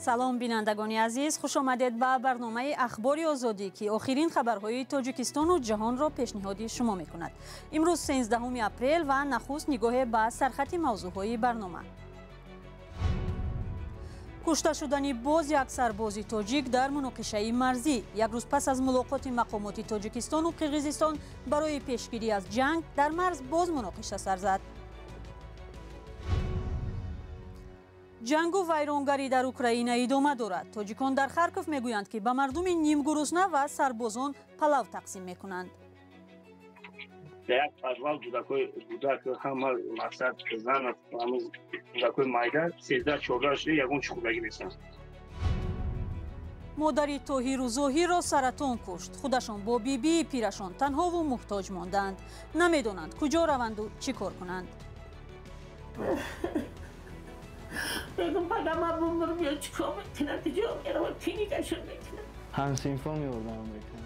салом бинандагони азиз, хуш омадед ба барномаи ахбори озодӣ ки охирин хабарҳои Тоҷикистону ҷаҳонро пешниҳоди шумо мекунад. Имрӯз 13 апрел ва нахуст нигоҳе ба сархати мавзӯъҳои барнома. кушта шудани боз як сарбози тоҷик дар муноқишаи марзӣ. Як рӯз пас аз мулоқоти мақомоти Тоҷикистону Қирғизистон барои пешгирӣ аз ҷанг дар марз боз муноқиша сар зад. ҷангу вайронгарӣ дар Украина идома дорад. Тоҷикон дар Харков мегӯянд, ки ба мардуми нимгурусна ва сарбозон палав тақсим мекунанд. Як подвал будак ҳама мақсад зан будакои майда 13-14 ягон чухудагӣ месанд. модари Тоҳиру Зоҳирро саратон кушт. Худашон бо бибии пирашон танҳову муҳтоҷ монданд. Намедонанд куҷо раванду чӣ кор кунанд. بگم پدرم بومر بیاد چیکار میکنه دیگه میرم کلینیکشون میکنه همسینفا میوردم میکنه.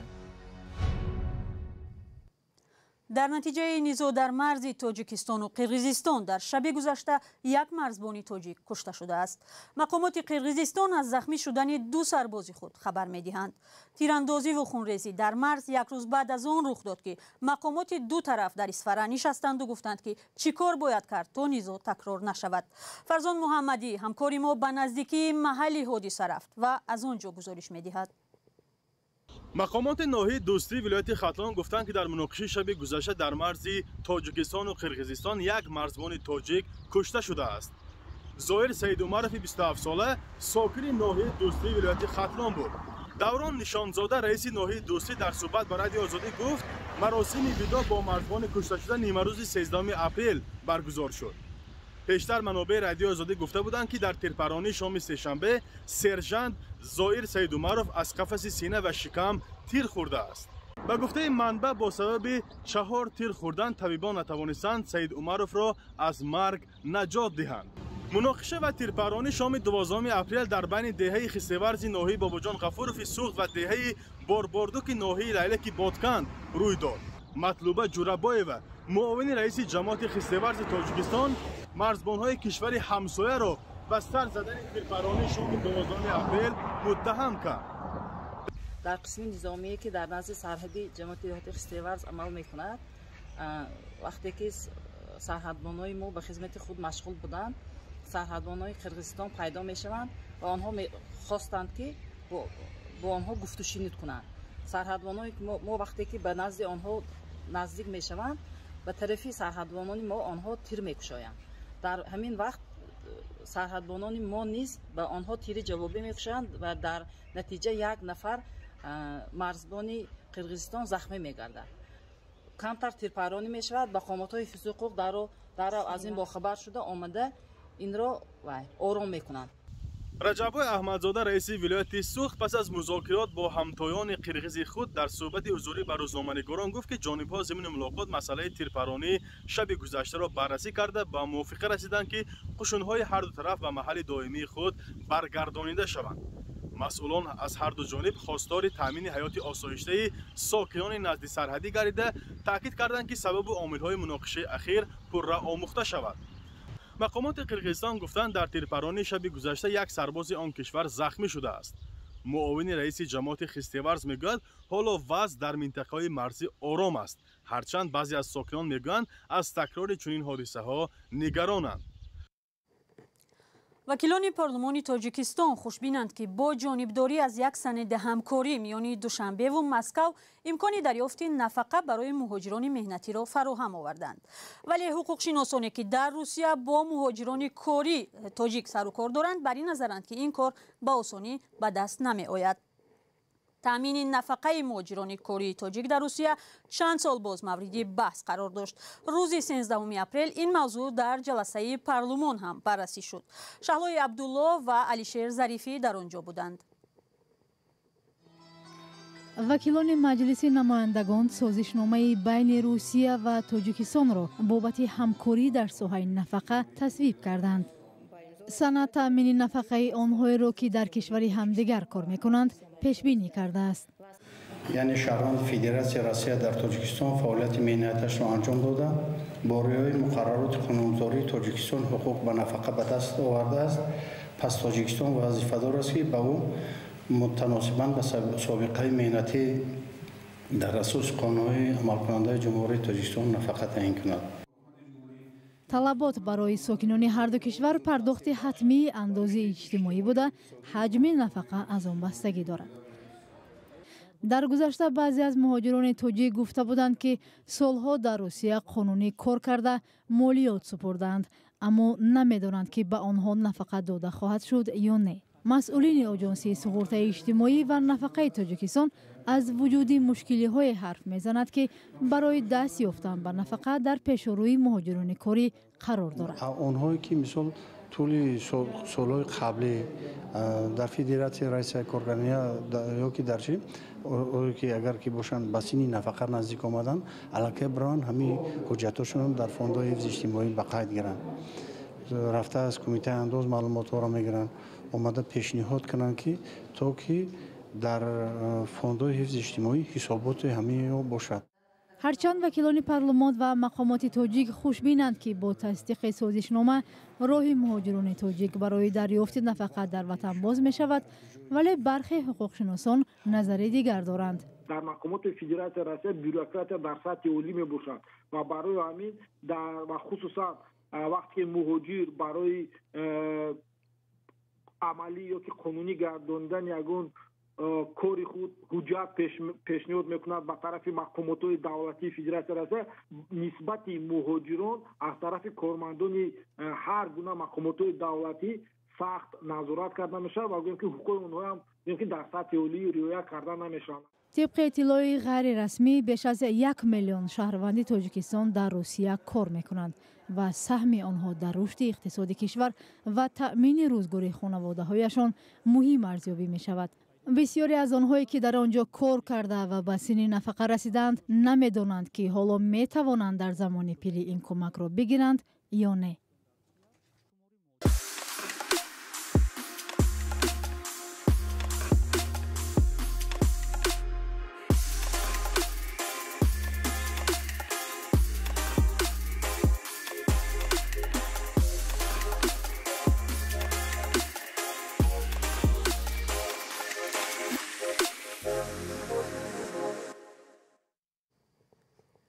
дар натиҷаи низоъ дар марзи Тоҷикистону Қирғизистон дар шаби гузашта як марзбони тоҷик кушта шудааст. мақомоти Қирғизистон аз захмӣ шудани ду сарбози худ хабар медиҳанд. тирандозиву хунрезӣ дар марз як рӯз баъд аз он рух дод, ки мақомоти ду тараф дар исфара нишастанду гуфтанд, ки чӣ кор бояд кард то низоъ такрор нашавад. Фарзон Муҳаммадӣ ҳамкори мо ба наздикии маҳалли ҳодиса рафт ва аз он ҷо гузориш медиҳад. мақомоти ноҳияи дӯстии вилояти Хатлон гуфтанд, ки дар муноқишаи шаби гузашта дар марзи Тоҷикистону Қирғизистон як марзбони тоҷик кушта шудааст. Зоир Саидумарови 27 сола сокини ноҳияи дӯстии вилояти Хатлон буд. Даврон Нишонзода раиси ноҳияи дӯстӣ дар суҳбат ба Радиои Озодӣ гуфт, маросими видо бо марзбони кушта шуда нимарӯзи 13 апрел баргузор шуд. пештар манобаи Радиои Озодӣ гуфта буданд, ки дар тирпаронии шоми сешанбе сержант Зоир Саидумаров аз қафаси сина ва шикам тир хӯрдааст. ба гуфтаи манбаъ бо сабаби 4 тир хӯрдан табибон натавонистанд Саидумаровро аз марг наҷот диҳанд. муноқиша ва тирпаронии шоми 12 апрел дар байни деҳаи Хистеварзи ноҳияи Бобоҷон Ғафурови Суғд ва деҳаи Борбордуки ноҳияи Лайлеки Ботканд рӯй дод. Матлуба Ҷурабоева, муовини раиси ҷамоати Хистеварзи Тоҷикистон, марзбонҳои кишвари ҳамсояро ба сар задани тирпаронии шоми 12 апрел муттаҳам кард. дар қисми низомие ки дар назди сарҳади ҷамоати деҳоти Хистеварз амал мекунад, вақте ки сарҳадбонои мо ба хизмати худ машғул буданд, сарҳадбонои Қирғизистон пайдо мешаванд ва онҳо хостанд ки бо онҳо гуфтушинид кунанд. сарҳадбонои мо вақте ки ба назди онҳо наздик мешаванд, ба тарафи сарҳадбонони мо онҳо тир мекушоянд. дар ҳамин вақт сарҳадбонони мо низ ба онҳо тири ҷавобӣ мекушоянд ва дар натиҷа як нафар марзбони Қирғизистон захмӣ мегардад. камтар тирпаронӣ мешавад. мақомотҳои ҳифзи ҳуқуқ дарав аз ин бохабар шуда омада инро ором мекунанд. раҷаббой аҳмадзода раиси вилояти Суғд пас аз музокирот бо ҳамтоёни қирғизи худ дар суҳбати ҳузурӣ ба рӯзноманигорон гуфт, ки ҷонибҳо замини мулоқот масъалаи тирпаронии шаби гузаштаро баррасӣ карда ба мувофиқа расиданд, ки қушунҳои ҳарду тараф ба маҳалли доимии худ баргардонида шаванд. масъулон аз ҳарду ҷониб хостори таъмини ҳаёти осоиштаи сокинони назди сарҳадӣ гардида таъкид карданд, ки сабабу омилҳои муноқишаи ахир пурра омӯхта шавад. мақомоти Қирғизистон гуфтанд, дар тирпаронии шаби гузашта як сарбози он кишвар захмӣ шудааст. муовини раиси ҷамоати Хистеварз мегӯяд, ҳоло вазъ дар минтақаҳои марзӣ ором аст, ҳарчанд баъзе аз сокинон мегӯянд аз такрори чунин ҳодисаҳо нигаронанд. вакилони парлумони Тоҷикистон хушбинанд, ки бо ҷонибдорӣ аз як санади ҳамкорӣ миёни Душанбеву Москав имкони дарёфти нафақа барои муҳоҷирони меҳнатиро фароҳам оварданд. вале ҳуқуқшиносоне, ки дар Русия бо муҳоҷирони кори тоҷик сару кор доранд, бар ин назаранд, ки ин кор ба осонӣ ба даст намеояд. таъмини нафақаи муҳоҷирони кории тоҷик дар Русия чанд сол боз мавриди баҳс қарор дошт. рӯзи 13 апрел ин мавзӯъ дар ҷаласаи парлумон ҳам баррасӣ шуд. Шаҳлои Абдулло ва Алишер Зарифӣ дар он ҷо буданд. вакилони маҷлиси намояндагон созишномаи байни Русия ва Тоҷикистонро бобати ҳамкорӣ дар соҳаи нафақа тасвиб карданд. санад таъмини нафақаи онҳоеро, ки дар кишвари ҳамдигар кор мекунанд, пешбинӣ кардааст. яъне шаҳрони Федератсияи Россия дар Тоҷикистон фаъолияти меҳнаташро анҷом дода, бо риояи муқаррароти қонунгузории Тоҷикистон ҳуқуқ ба нафақа ба даст овардааст پس تاجیکستان وظیفه‌دار است که به او متناسباً به سابقه مهنتی در اساس قانون‌های عملکننده جمهوری تاجیکستان نفقه تعیین کند. талабот барои сокинони ҳарду кишвар пардохти ҳатмии андози иҷтимоӣ буда ҳаҷми нафақа аз он бастагӣ дорад. дар гузашта баъзе аз муҳоҷирони тоҷик гуфта буданд ки солҳо дар русия қонунӣ кор карда молиёт супурданд, аммо намедонанд ки ба онҳо нафақа дода хоҳад шуд ё не. масъулини оҷонсии суғуртаи иҷтимоӣ ва нафақаи тоҷикистон аз вуҷуди мушкилиҳое ҳарф мезанад ки барои даст ёфтан ба нафақа дар пешорӯи муҳоҷирони корӣ қарор дорад. онҳое ки мисол тӯли солҳои қаблӣ дар федератсияи раисияи коргарния ёки дар чи ки агар ки бошанд ба синни нафақа наздик омаданд аллакай бароянд ҳамин ҳуҷҷатҳошонро дар фондҳои ҳифзи иҷтимоӣ ба қайд гиранд, рафта аз кумитаи андоз маълумотҳоро мегиранд, омада пешниҳод кунанд ки то ки дар фондҳои ҳифзи иҷтимоӣ ҳисоботи ҳамаи бошад. ҳарчанд вакилони парлумон ва мақомоти тоҷик хушбинанд ки бо тасдиқи созишнома роҳи муҳоҷирони тоҷик барои дарёфти нафақа дар ватан боз мешавад, вале бархе ҳуқуқшиносон назари дигар доранд. дар мақомоти федератсияи Россия бюрократия дар сатҳи олӣ мебошад ва барои ҳамин ва хусусан вақте ки муҳоҷир барои амалӣ ёки қонунӣ гардондани ягон кори худ ҳуҷҷат пешниҳод мекунад ба тарафи мақомотҳои давлатии федератсияи Россия, нисбати муҳоҷирон аз тарафи кормандони ҳар гуна мақомотҳои давлатӣ сахт назорат карда мешавад ва гӯем ки ҳуқуқи онҳо ҳам ки дар сатҳи олӣ риоя карда намешаванд. طبق اطلاعی غیررسمی بیش از 1 میلیون شهروندی تاجیکستان در روسیه کار میکنند و سهم آنها در رشد اقتصاد کشور و تأمین روزگاری خانواده‌هایشان مهم ارزیابی می شود. بسیاری از آنهایی که در آنجا کار کرده و به سن نفقه رسیدند نمیدانند که حالا می توانند در زمان پیری این کمک را بگیرند یا نه.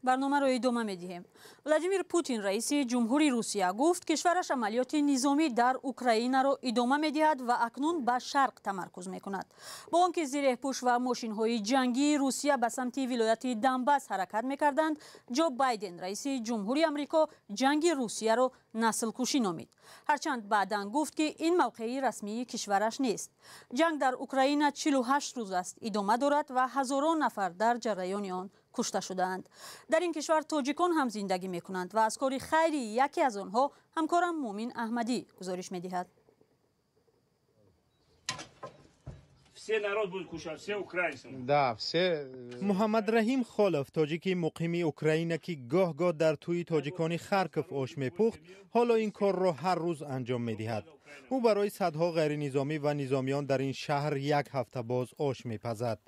برنامه را ادامه می‌دهیم. ولادیمیر پوتین رئیس جمهوری روسیه گفت کشورش عملیات نظامی در اوکراین را ادامه می‌دهد و اکنون به شرق تمرکز می‌کند. با آنکه زره‌پوش و ماشین‌های جنگی روسیه به سمت ولایت دنباس حرکت می‌کردند، جو بایدن رئیس جمهوری آمریکا جنگ روسیه را نسل کشی نامید. هرچند بعداً گفت که این موقعی رسمی کشورش نیست. جنگ در اوکراین 48 روز است ادامه دارد و هزاران نفر در جریان آن کشته شدند. در این کشور تاجیکان هم زندگی میکنند و از کار خیری یکی از آنها همکارم مومن احمدی گزارش میدهد. محمد رحیم خالف تاجیکی مقیم اوکراین که گاه گاه در توی تاجیکانی خارکوف آش میپخت، حالا این کار را هر روز انجام میدهد. او برای صدها غیر نظامی و نظامیان در این شهر یک هفته باز آش میپزد.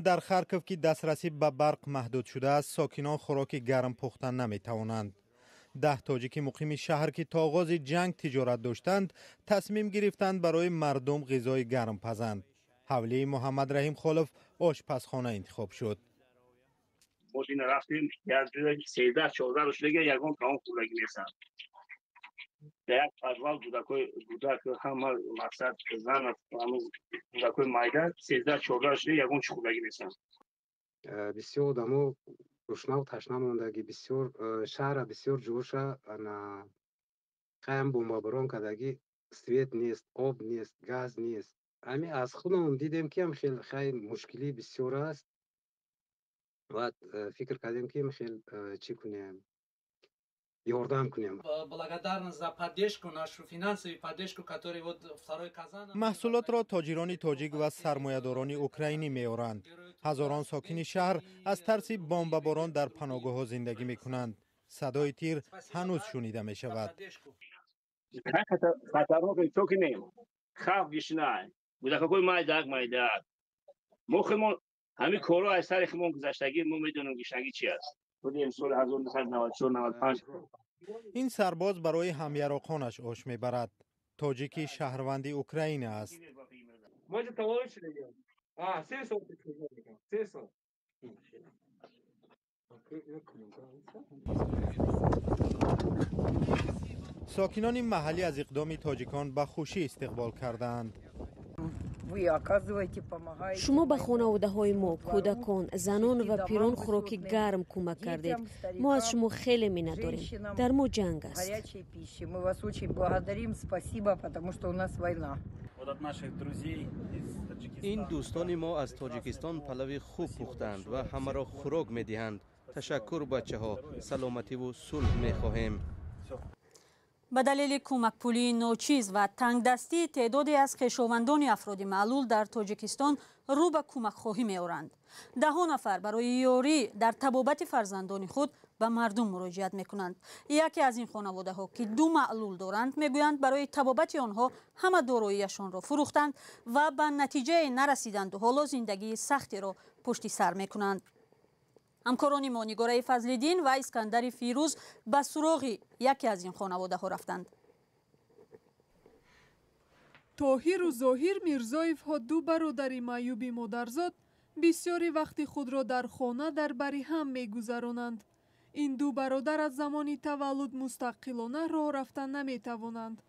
در خارکوف که دسترسی به برق محدود شده است، ساکنان خوراک گرم پختن نمی توانند. 10 تاجیک مقیم شهر که تا آغاز جنگ تجارت داشتند، تصمیم گرفتند برای مردم غذای گرم پزند. حوله محمد رحیم خالف آشپزخانه انتخاب شد. ما این رفتیم از 13-14 روز دیگه یگان کام خورگی میسن. در یک فضل بودک همه مقصد زن همه بودکای مایده 13-14 روز دیگه یگان خورگی میسن. بسیار آدمو گشنه و تشنه موندگی، بسیار شهر بسیار جوشه، خیلی بمباران کردگی، سویت نیست، آب نیست، گاز نیست. همین از خودمون دیدیم که هم خیلی مشکلی بسیار است و فکر کردیم که خیلی چی کنیم، یاردم کنیم. محصولات را تاجران تاجیک و سرمایه‌داران اوکراینی می‌آورند. هزاران ساکن شهر از ترس بمباران در پناهگاه‌ها زندگی می‌کنند. صدای تیر هنوز شنیده می‌شود. خطرناک چوکنیم. خوف گشنای. بودکای مایداک. مخمون همین کارها از طریق ما گذشتگی ما میدونیم گشنگی چی است. بودیم سال 1994 95 این سرباز برای همیراقانش آش میبرد. تاجیکی شهروندی اوکراین است. ساکنان محلی از اقدام تاجیکان به خوشی استقبال کردند. شما به خانواده های ما، کودکان، زنان و پیران خوراک گرم کمک کردید. ما از شما خیلی مینت داریم. در ما جنگ است. این دوستان ما از تاجیکستان پلو خوب پختند و همه را خوراک میدهند. تشکر بچه ها. سلامتی و صلح میخواهیم. به دلیل کمک پولی ناچیز و تنگدستی تعدادی از خویشاوندان افراد معلول در تاجیکستان رو به کمک خواهی می آورند. ده نفر برای یاری در طبابت فرزندان خود به مردم مراجعت می کنند. یکی از این خانواده ها که 2 معلول دارند می گویند برای طبابت آنها همه داراییشان را فروختند و به نتیجه نرسیدند و حالا زندگی سختی را پشت سر می کنند. همکاران ما نگاره فضل‌الدین و اسکندر فیروز به سراغ یکی از این خانواده ها رفتند. طاهر و ظاهر میرزایف ها 2 برادر معیوب مادرزاد بسیاری وقت خود را در خانه در بری هم میگذرانند. این 2 برادر از زمان تولد مستقلانه راه رفتن نمیتوانند.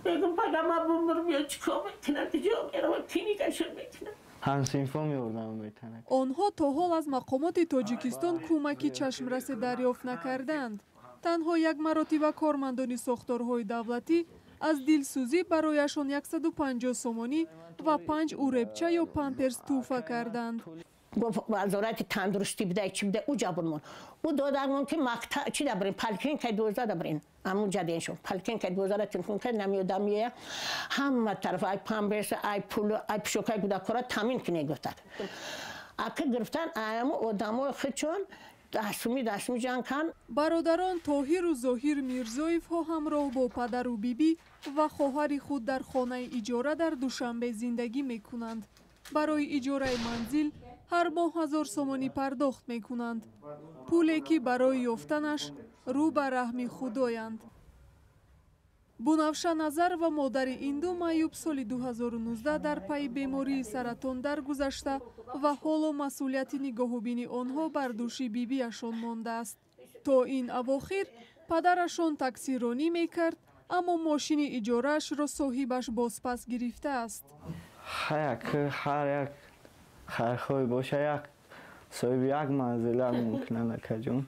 بگم پدرم بومر بیا چیکار میکنه دیگه میرم کلینیکشون میکنه. همسینفا میوردم بیتنک. آنها تا حال از مقامات تاجیکستان کمکی چشمرس دریافت نکردند. تنها یک مرتبه کارمندان ساختارهای دولتی از دلسوزی برایشان 150 سومانی و 5 اوربچه یا پامپرس توفه کردند. گفت وزارت تندرستی بده چی بده او جابرمون او دادمون که مقطع چی دبرین پلکین که 2000 دبرین همون جدین شد پلکین که 2000 تلفن کرد نمیادمیه همه طرف ای پامپرس ای پول ای پشوکای کودکورا تامین کنه گفتن اگه گرفتن ایامو آدمو خچون دستمی جنگ کن. برادران طاهر و ظاهر میرزایف ها همراه با پدر و بیبی و خواهر خود در خانه اجاره در دوشنبه زندگی میکنند. برای اجاره منزل هر ماه 1000 سومانی پرداخت میکنند. پولی که برای یافتنش رو به رحم خدایند. بنفشه نظر و مادر این 2 معیوب سال 2019 در پی بیماری سرطان درگذشته و حالا مسئولیت نگاهبینی آنها بر دوش بیبیشان مانده است. تا این اواخر پدرشان تاکسی رانی میکرد اما ماشین اجارهش را صاحبش بازپس گرفته است. هر یک خرخوی باشه یک صاحب یک منزل ممکنه نکجون.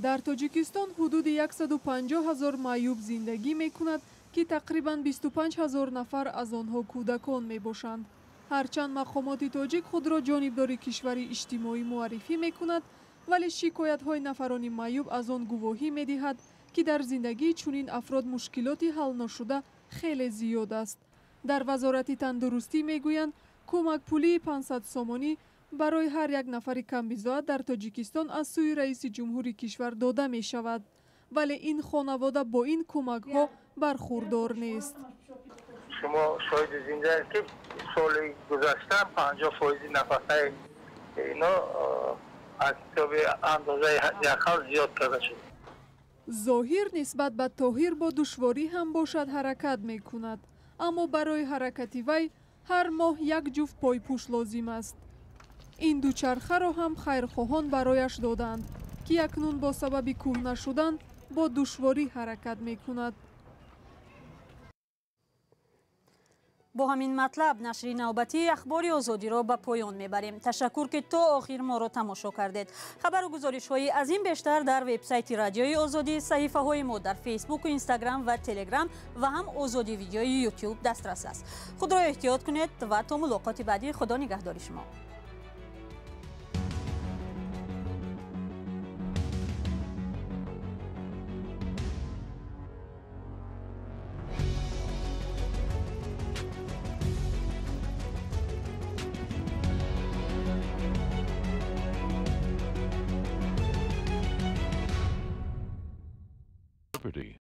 در تاجیکستان حدود 150,000 معیوب زندگی می کند که تقریباً 25,000 نفر از آنها کودکان می باشند. هرچند مقامات تاجیک خود را جانبدار کشوری اجتماعی معرفی می کند ولی شکایت های نفران معیوب از آن گواهی می دهد که در زندگی چنین افراد مشکلاتی حل نشده خیلی زیاد است. در وزارت تندرستی می گویند کمک پولی 500 سومانی برای هر یک نفر کمبزاد در تاجیکستان از سوی رئیس جمهور کشور داده می شود ولی این خانواده با این کمک ها برخوردار نیست. شما شاهد زنده است که سال گذشته 50% نفقه اینا از حساب اندازه یخل زیاد کرده شد. ظاهر نسبت به طاهر با دشواری هم باشد حرکت می کند اما برای حرکت وی هر ماه 1 جفت پایپوش لازم است. این دوچرخه را هم خیرخواهان برایش دادند که اکنون با سبب کهنه شدن با دشواری حرکت می کند. با همین مطلب نشر نوبتی اخبار آزادی را به پایان میبریم. تشکر که تا آخر ما را تماشا کردید. خبر و گزارش های از این بیشتر در وبسایت رادیوی آزادی، صحیفه های ما در فیسبوک و اینستاگرام و تلگرام و هم آزادی ویدیوی یوتیوب دسترس است. خود را احتیاط کنید و تا ملاقات بعدی خدا نگهداری شما. Property.